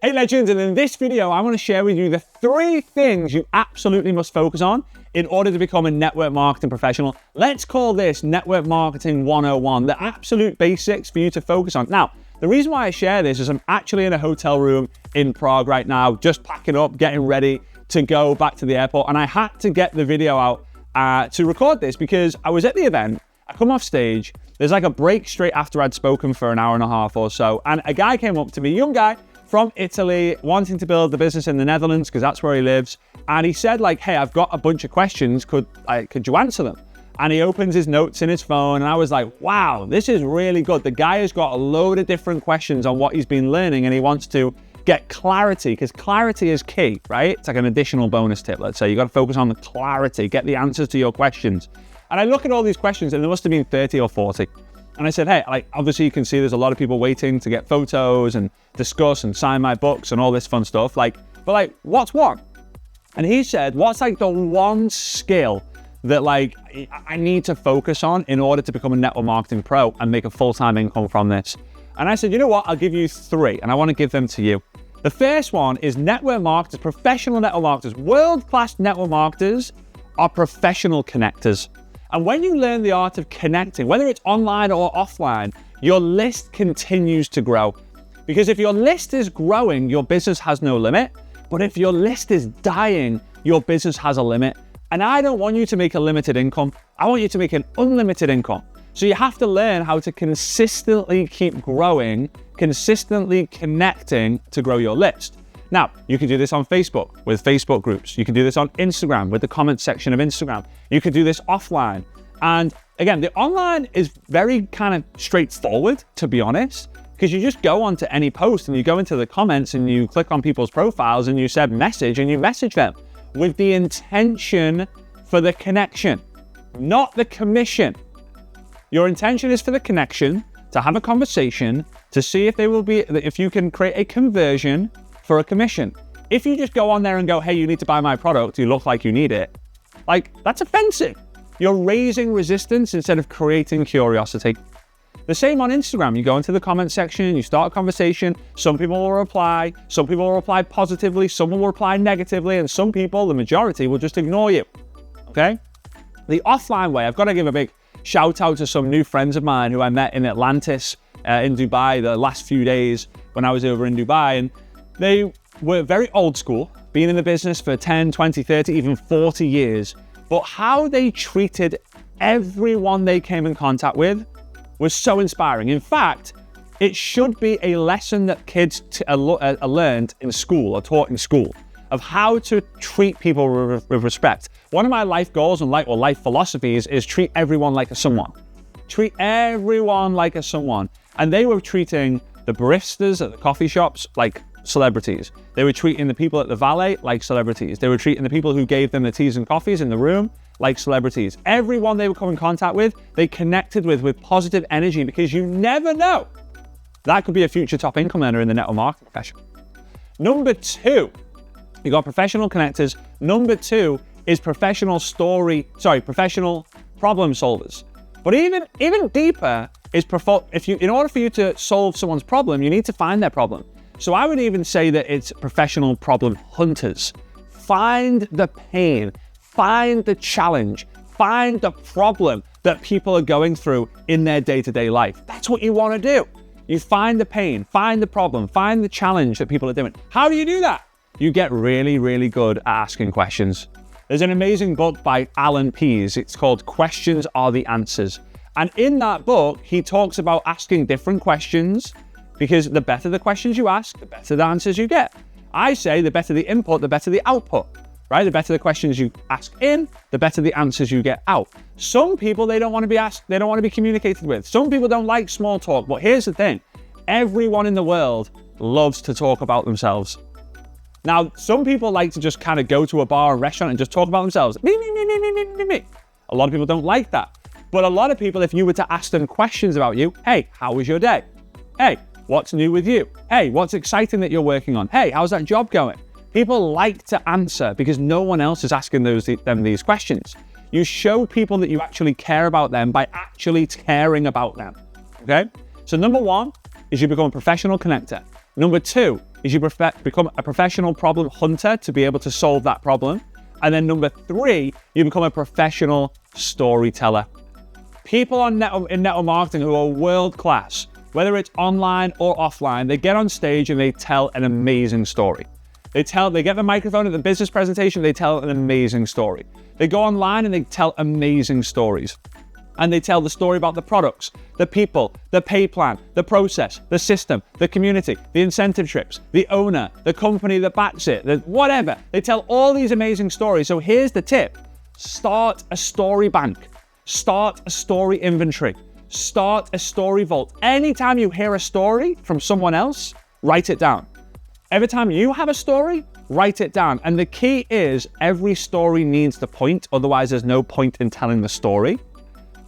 Hey legends, and in this video, I want to share with you the 3 things you absolutely must focus on in order to become a network marketing professional. Let's call this Network Marketing 101, the absolute basics for you to focus on. Now, the reason why I share this is I'm actually in a hotel room in Prague right now, just packing up, getting ready to go back to the airport. And I had to get the video out to record this because I was at the event, I come off stage, there's like a break straight after I'd spoken for an hour and a half or so. And a guy came up to me, young guy, from Italy, wanting to build the business in the Netherlands because that's where he lives. And he said like, hey, I've got a bunch of questions. Could you answer them? And he opens his notes in his phone. And I was like, wow, this is really good. The guy has got a load of different questions on what he's been learning and he wants to get clarity because clarity is key, right? It's like an additional bonus tip. Let's say you got to focus on the clarity, get the answers to your questions. And I look at all these questions and there must have been 30 or 40. And I said, hey, like obviously you can see there's a lot of people waiting to get photos and discuss and sign my books and all this fun stuff. But what's one? And he said, what's like the one skill that like I need to focus on in order to become a network marketing pro and make a full-time income from this? And I said, you know what? I'll give you 3 and I want to give them to you. The first one is network marketers, professional network marketers, world-class network marketers are professional connectors. And when you learn the art of connecting, whether it's online or offline, your list continues to grow. Because if your list is growing, your business has no limit. But if your list is dying, your business has a limit. And I don't want you to make a limited income. I want you to make an unlimited income. So you have to learn how to consistently keep growing, consistently connecting to grow your list. Now, you can do this on Facebook with Facebook groups. You can do this on Instagram with the comment section of Instagram. You can do this offline. And again, the online is very kind of straightforward, to be honest, because you just go onto any post and you go into the comments and you click on people's profiles and you said message and you message them with the intention for the connection, not the commission. Your intention is for the connection, to have a conversation, to see if you can create a conversion for a commission. If you just go on there and go, hey, you need to buy my product, you look like you need it, like that's offensive. You're raising resistance instead of creating curiosity. The same on Instagram. You go into the comment section, you start a conversation. Some people will reply, some people will reply positively, some will reply negatively, and some people, the majority, will just ignore you, okay? The offline way, I've got to give a big shout out to some new friends of mine who I met in Atlantis in Dubai the last few days when I was over in Dubai. And they were very old school, been in the business for 10, 20, 30, even 40 years. But how they treated everyone they came in contact with was so inspiring. In fact, it should be a lesson that kids are learned in school or taught in school of how to treat people with respect. One of my life goals and life philosophies is treat everyone like a someone. Treat everyone like a someone. And they were treating the baristas at the coffee shops like celebrities. They were treating the people at the valet like celebrities. They were treating the people who gave them the teas and coffees in the room like celebrities. Everyone they would come in contact with, they connected with positive energy because you never know. That could be a future top income earner in the network marketing profession. Number 2, you got professional connectors. Number 2 is professional problem solvers. But even deeper is in order for you to solve someone's problem, you need to find their problem. So I would even say that it's professional problem hunters. Find the pain, find the challenge, find the problem that people are going through in their day-to-day life. That's what you want to do. You find the pain, find the problem, find the challenge that people are doing. How do you do that? You get really, really good at asking questions. There's an amazing book by Alan Pease. It's called Questions Are the Answers. And in that book, he talks about asking different questions because the better the questions you ask, the better the answers you get. I say the better the input, the better the output, right? The better the questions you ask in, the better the answers you get out. Some people, they don't want to be asked, they don't want to be communicated with. Some people don't like small talk, but here's the thing. Everyone in the world loves to talk about themselves. Now, some people like to just kind of go to a bar or restaurant and just talk about themselves. Me. A lot of people don't like that. But a lot of people, if you were to ask them questions about you, hey, how was your day? Hey, what's new with you? Hey, what's exciting that you're working on? Hey, how's that job going? People like to answer because no one else is asking them these questions. You show people that you actually care about them by actually caring about them, okay? So number 1 is you become a professional connector. Number 2 is you become a professional problem hunter to be able to solve that problem. And then number 3, you become a professional storyteller. People in network marketing who are world class, whether it's online or offline, they get on stage and they tell an amazing story. They get the microphone at the business presentation, they tell an amazing story. They go online and they tell amazing stories. And they tell the story about the products, the people, the pay plan, the process, the system, the community, the incentive trips, the owner, the company that backs it, whatever. They tell all these amazing stories. So here's the tip. Start a story bank. Start a story inventory. Start a story vault. Anytime you hear a story from someone else, write it down. Every time you have a story, write it down. And the key is every story needs the point. Otherwise, there's no point in telling the story.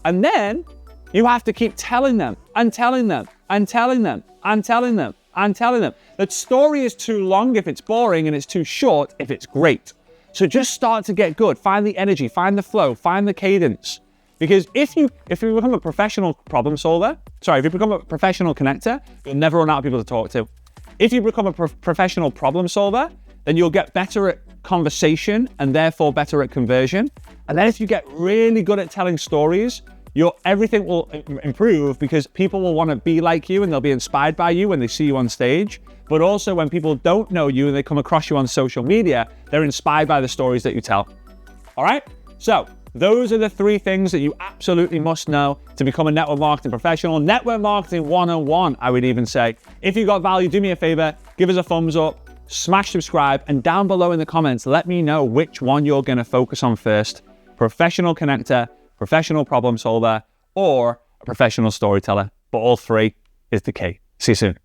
And then you have to keep telling them and telling them and telling them and telling them and telling them. That story is too long if it's boring and it's too short if it's great. So just start to get good. Find the energy, find the flow, find the cadence. Because if you become a professional problem solver, if you become a professional connector, you'll never run out of people to talk to. If you become a professional problem solver, then you'll get better at conversation and therefore better at conversion. And then if you get really good at telling stories, everything will improve because people will want to be like you and they'll be inspired by you when they see you on stage. But also when people don't know you and they come across you on social media, they're inspired by the stories that you tell. All right? So those are the 3 things that you absolutely must know to become a network marketing professional. Network marketing 101, I would even say. If you got value, do me a favor, give us a thumbs up, smash subscribe, and down below in the comments, let me know which one you're going to focus on first. Professional connector, professional problem solver, or a professional storyteller. But all 3 is the key. See you soon.